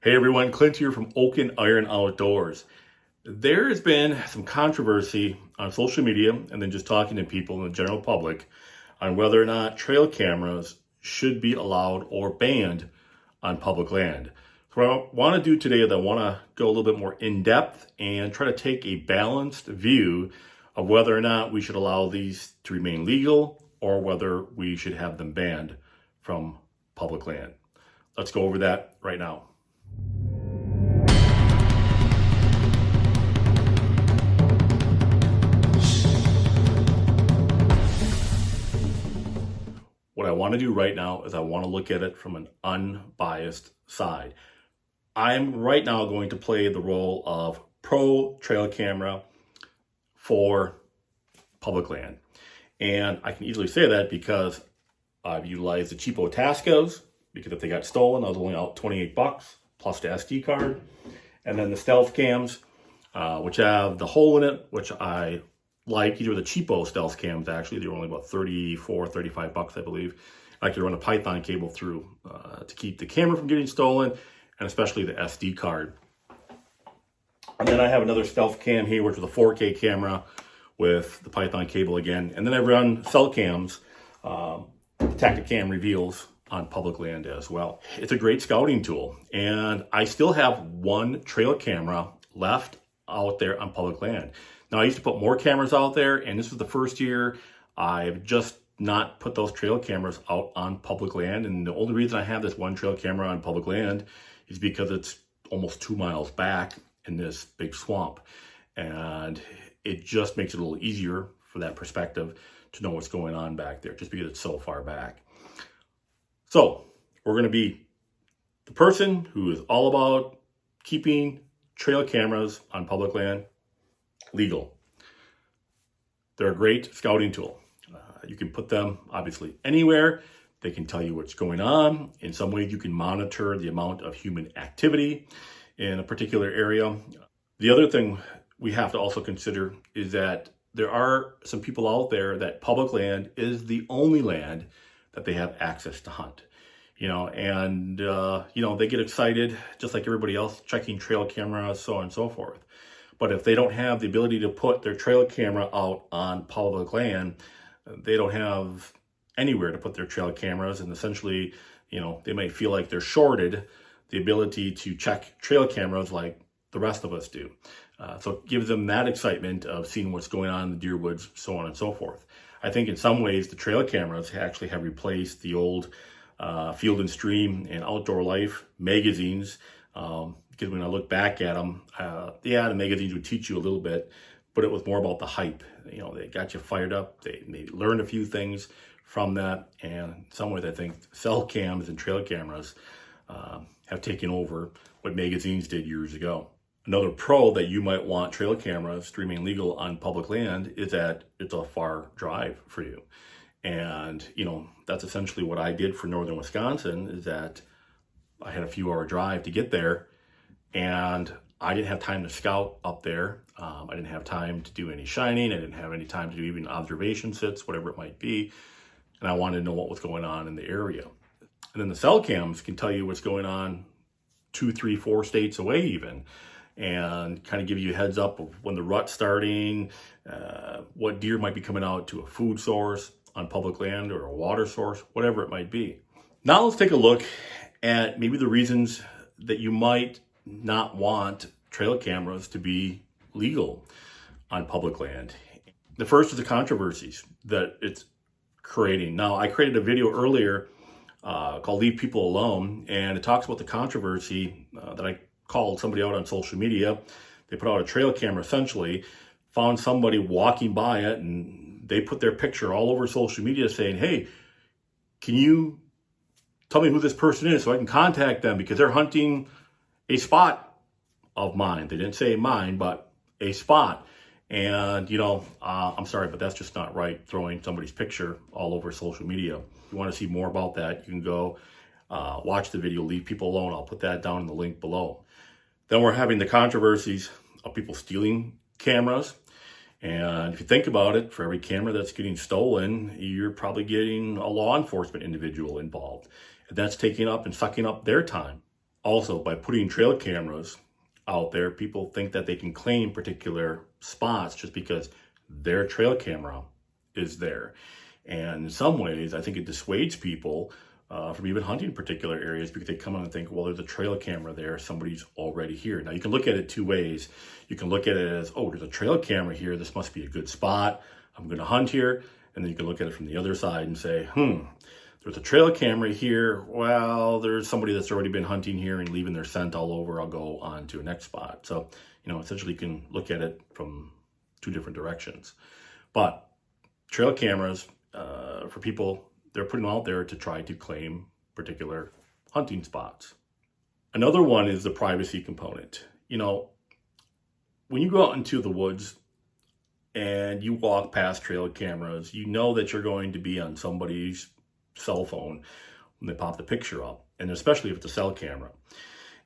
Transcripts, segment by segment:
Hey everyone, Clint here from Oak and Iron Outdoors. There has been some controversy on social media and then just talking to people in the general public on whether or not trail cameras should be allowed or banned on public land. So what I want to do today is I want to go a little bit more in depth and try to take a balanced view of whether or not we should allow these to remain legal or whether we should have them banned from public land. Let's go over that right now. What I want to do right now is I want to look at it from an unbiased side. I'm right now going to play the role of pro trail camera for public land. And I can easily say that because I've utilized the cheapo Tascos, because if they got stolen, I was only out 28 bucks plus the SD card. And then the stealth cams, which have the hole in it, which I like. These are the cheapo stealth cams, actually. They were only about 34, 35 bucks, I believe. I like to run a Python cable through to keep the camera from getting stolen, and especially the SD card. And then I have another stealth cam here, which is a 4K camera with the Python cable again. And then I run cell cams, Tacticam reveals on public land as well. It's a great scouting tool. And I still have one trail camera left out there on public land. Now, I used to put more cameras out there, and this was the first year I've just not put those trail cameras out on public land. And the only reason I have this one trail camera on public land is because it's almost 2 miles back in this big swamp. And it just makes it a little easier for that perspective to know what's going on back there, just because it's so far back. So we're going to be the person who is all about keeping trail cameras on public land legal. They're a great scouting tool. You can put them obviously anywhere. They can tell you what's going on. In some ways, you can monitor the amount of human activity in a particular area. The other thing we have to also consider is that there are some people out there that public land is the only land that they have access to hunt. And they get excited just like everybody else, checking trail cameras, so on and so forth. But if they don't have the ability to put their trail camera out on public land, they don't have anywhere to put their trail cameras. And essentially, they may feel like they're shorted the ability to check trail cameras like the rest of us do. So it gives them that excitement of seeing what's going on in the deer woods, so on and so forth. I think in some ways, the trail cameras actually have replaced the old Field and Stream and Outdoor Life magazines. Because when I look back at them, the magazines would teach you a little bit, but it was more about the hype. They got you fired up. They learned a few things from that. And in some ways, I think cell cams and trail cameras have taken over what magazines did years ago. Another pro that you might want trail cameras to remain legal on public land is that it's a far drive for you. And, that's essentially what I did for northern Wisconsin, is that I had a few hour drive to get there. And I didn't have time to scout up there. I didn't have time to do any shining. I didn't have any time to do even observation sits, whatever it might be. And I wanted to know what was going on in the area. And then the cell cams can tell you what's going on 2, 3, 4 states away even, and kind of give you a heads up of when the rut's starting, what deer might be coming out to a food source on public land or a water source, whatever it might be. Now let's take a look at maybe the reasons that you might not want trail cameras to be legal on public land. The first is the controversies that it's creating. Now, I created a video earlier called Leave People Alone, and it talks about the controversy that I called somebody out on social media. They put out a trail camera, essentially, found somebody walking by it, and they put their picture all over social media saying, hey, can you tell me who this person is so I can contact them because they're hunting a spot of mine. They didn't say mine, but a spot. And, I'm sorry, but that's just not right, throwing somebody's picture all over social media. If you want to see more about that, you can go watch the video, Leave People Alone. I'll put that down in the link below. Then we're having the controversies of people stealing cameras. And if you think about it, for every camera that's getting stolen, you're probably getting a law enforcement individual involved. And that's taking up and sucking up their time. Also, by putting trail cameras out there, people think that they can claim particular spots just because their trail camera is there. And in some ways, I think it dissuades people from even hunting particular areas because they come in and think, well, there's a trail camera there. Somebody's already here. Now, you can look at it two ways. You can look at it as, oh, there's a trail camera here. This must be a good spot. I'm going to hunt here. And then you can look at it from the other side and say, there's a trail camera here. Well, there's somebody that's already been hunting here and leaving their scent all over. I'll go on to a next spot. So, essentially you can look at it from two different directions. But trail cameras, for people, they're putting them out there to try to claim particular hunting spots. Another one is the privacy component. When you go out into the woods and you walk past trail cameras, you know that you're going to be on somebody's cell phone when they pop the picture up, and especially if it's a cell camera.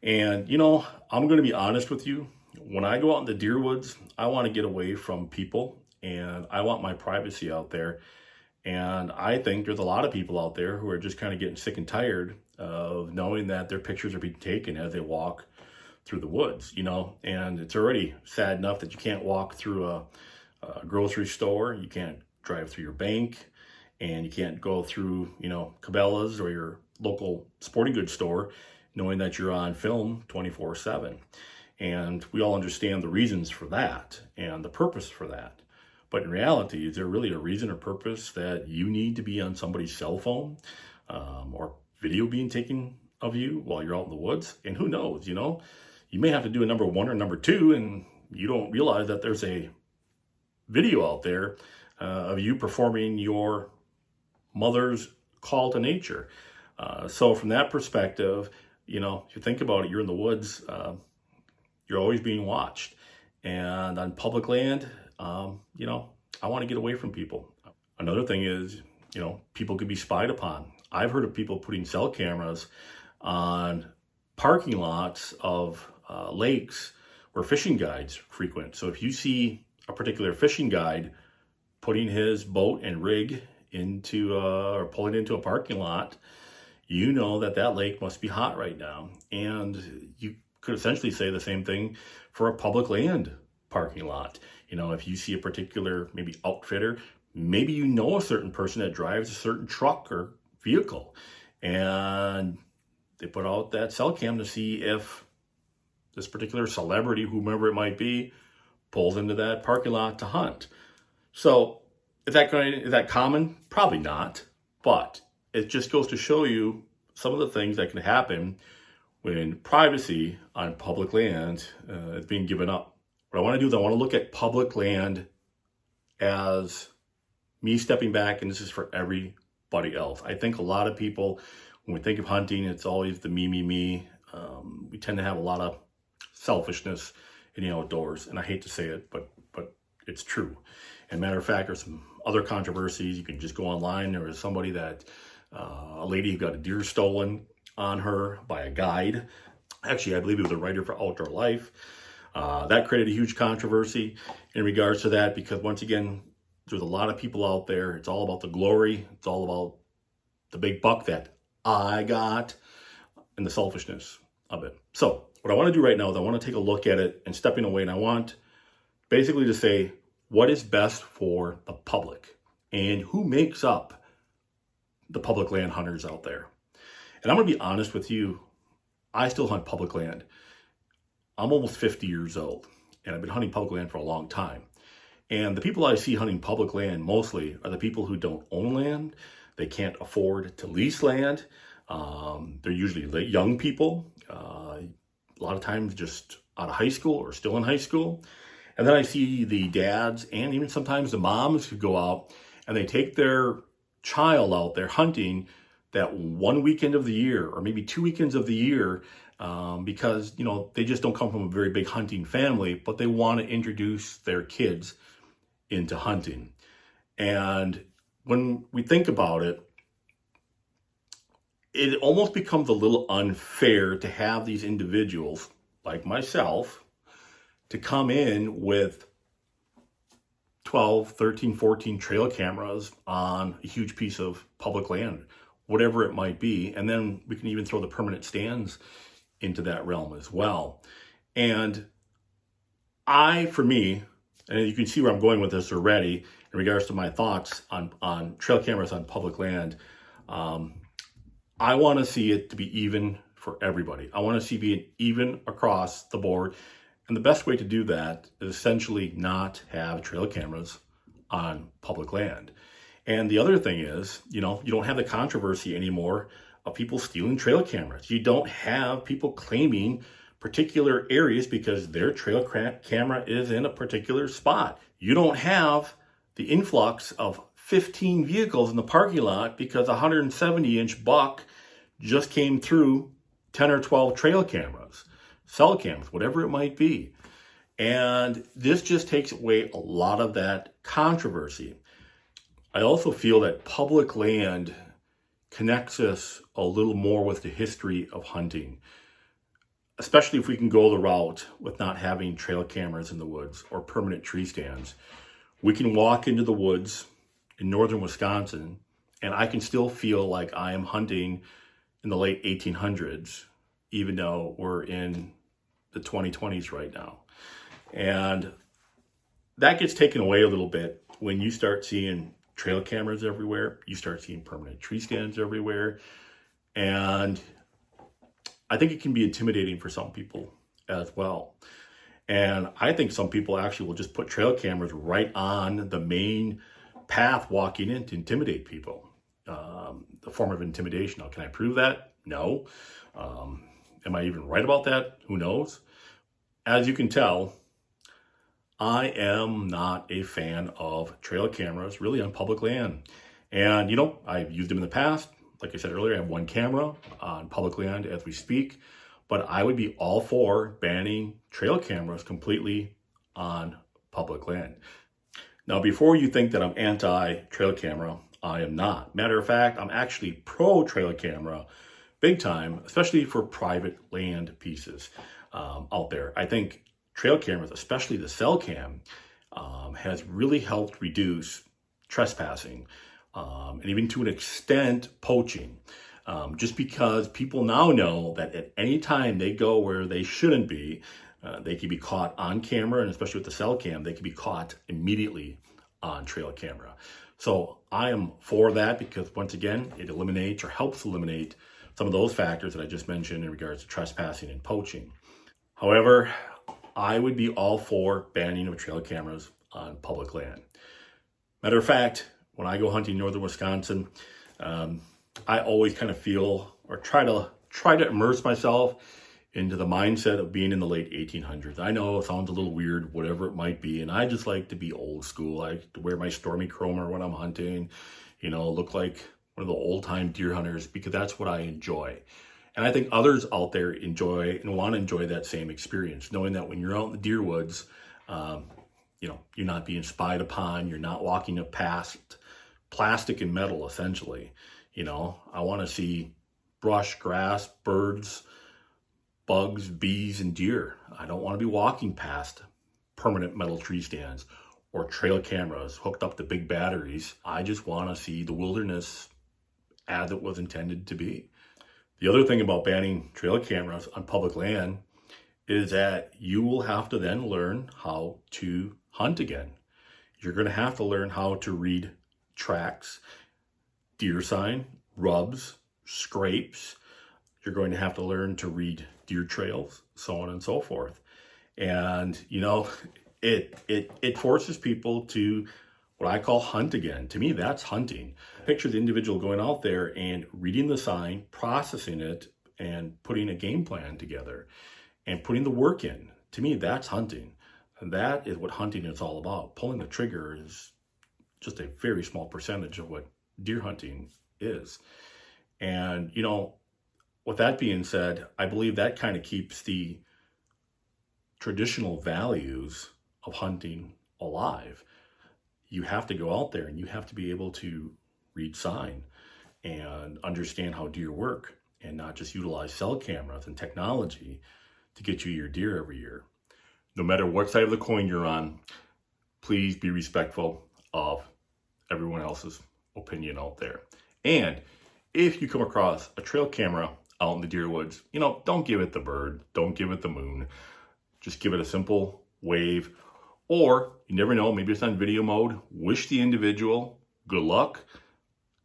And, I'm going to be honest with you. When I go out in the deer woods, I want to get away from people and I want my privacy out there. And I think there's a lot of people out there who are just kind of getting sick and tired of knowing that their pictures are being taken as they walk through the woods, and it's already sad enough that you can't walk through a grocery store, you can't drive through your bank, and you can't go through, Cabela's or your local sporting goods store knowing that you're on film 24/7. And we all understand the reasons for that and the purpose for that. But in reality, is there really a reason or purpose that you need to be on somebody's cell phone or video being taken of you while you're out in the woods? And who knows, you may have to do a number 1 or number 2 and you don't realize that there's a video out there of you performing your mother's call to nature. So from that perspective, if you think about it, you're in the woods, you're always being watched. And on public land, I want to get away from people. Another thing is, people could be spied upon. I've heard of people putting cell cameras on parking lots of lakes where fishing guides frequent. So if you see a particular fishing guide putting his boat and rig into or pulling into a parking lot, you know that lake must be hot right now. And you could essentially say the same thing for a public land parking lot. If you see a particular maybe outfitter, maybe a certain person that drives a certain truck or vehicle, and they put out that cell cam to see if this particular celebrity, whomever it might be, pulls into that parking lot to hunt. So is that common? Probably not, but it just goes to show you some of the things that can happen when privacy on public land is being given up. What I want to do is I want to look at public land as me stepping back, and this is for everybody else. I think a lot of people, when we think of hunting, it's always the me. We tend to have a lot of selfishness in the outdoors, and I hate to say it, but it's true. And matter of fact, there's some other controversies. You can just go online. There was somebody that, a lady who got a deer stolen on her by a guide. Actually, I believe it was a writer for Outdoor Life. That created a huge controversy in regards to that because, once again, there's a lot of people out there. It's all about the glory. It's all about the big buck that I got and the selfishness of it. So what I want to do right now is I want to take a look at it and stepping away, and I want basically to say what is best for the public and who makes up the public land hunters out there. And I'm going to be honest with you, I still hunt public land. I'm almost 50 years old, and I've been hunting public land for a long time. And the people I see hunting public land mostly are the people who don't own land. They can't afford to lease land. They're usually young people, a lot of times just out of high school or still in high school. And then I see the dads and even sometimes the moms who go out and they take their child out there hunting that one weekend of the year or maybe 2 weekends of the year because, they just don't come from a very big hunting family, but they want to introduce their kids into hunting. And when we think about it, it almost becomes a little unfair to have these individuals like myself to come in with 12, 13, 14 trail cameras on a huge piece of public land, whatever it might be. And then we can even throw the permanent stands into that realm as well. And for me, and you can see where I'm going with this already in regards to my thoughts on trail cameras on public land. I want to see it to be even for everybody. I want to see it even across the board. And the best way to do that is essentially not have trail cameras on public land. And the other thing is, you don't have the controversy anymore of people stealing trail cameras. You don't have people claiming particular areas because their trail camera is in a particular spot. You don't have the influx of 15 vehicles in the parking lot because a 170-inch buck just came through 10 or 12 trail cameras, cell cams, whatever it might be. And this just takes away a lot of that controversy. I also feel that public land connects us a little more with the history of hunting, especially if we can go the route with not having trail cameras in the woods or permanent tree stands. We can walk into the woods in northern Wisconsin and I can still feel like I am hunting in the late 1800s, even though we're in the 2020s right now. And that gets taken away a little bit when you start seeing trail cameras everywhere, you start seeing permanent tree stands everywhere. And I think it can be intimidating for some people as well. And I think some people actually will just put trail cameras right on the main path walking in to intimidate people. The form of intimidation. Now, can I prove that? No. Am I even right about that? Who knows? As you can tell, I am not a fan of trail cameras really on public land. And, I've used them in the past. Like I said earlier, I have one camera on public land as we speak, but I would be all for banning trail cameras completely on public land. Now, before you think that I'm anti-trail camera, I am not. Matter of fact, I'm actually pro-trail camera big time, especially for private land pieces out there. I think trail cameras, especially the cell cam, has really helped reduce trespassing and even to an extent poaching. Just because people now know that at any time they go where they shouldn't be, they can be caught on camera, and especially with the cell cam, they can be caught immediately on trail camera. So I am for that because once again, it eliminates or helps eliminate some of those factors that I just mentioned in regards to trespassing and poaching. However, I would be all for banning of trail cameras on public land. Matter of fact, when I go hunting in northern Wisconsin, I always kind of feel or try to immerse myself into the mindset of being in the late 1800s. I know it sounds a little weird, whatever it might be, and I just like to be old school. I like to wear my Stormy Chromer when I'm hunting, look like one of the old-time deer hunters because that's what I enjoy. And I think others out there enjoy and want to enjoy that same experience, knowing that when you're out in the deer woods, you're not being spied upon, you're not walking up past plastic and metal, essentially. I want to see brush, grass, birds, bugs, bees, and deer. I don't want to be walking past permanent metal tree stands or trail cameras hooked up to big batteries. I just want to see the wilderness as it was intended to be. The other thing about banning trail cameras on public land is that you will have to then learn how to hunt again. You're going to have to learn how to read tracks, deer sign, rubs, scrapes. You're going to have to learn to read deer trails, so on and so forth. And, it forces people to what I call hunt again. To me, that's hunting. Picture the individual going out there and reading the sign, processing it, and putting a game plan together and putting the work in. To me, that's hunting. And that is what hunting is all about. Pulling the trigger is just a very small percentage of what deer hunting is. And, with that being said, I believe that kind of keeps the traditional values of hunting alive. You have to go out there and you have to be able to read sign and understand how deer work and not just utilize cell cameras and technology to get you your deer every year. No matter what side of the coin you're on, please be respectful of everyone else's opinion out there. And if you come across a trail camera out in the deer woods, don't give it the bird, don't give it the moon. Just give it a simple wave. Or, you never know, maybe it's on video mode. Wish the individual good luck.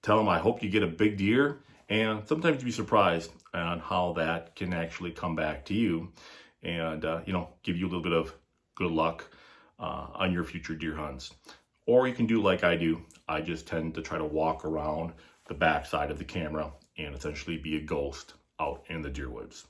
Tell them, I hope you get a big deer. And sometimes you'd be surprised on how that can actually come back to you and, give you a little bit of good luck on your future deer hunts. Or you can do like I do. I just tend to try to walk around the back side of the camera and essentially be a ghost out in the deer woods.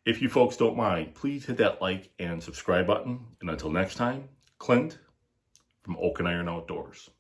If you folks don't mind, please hit that like and subscribe button. And until next time, Clint from Oak and Iron Outdoors.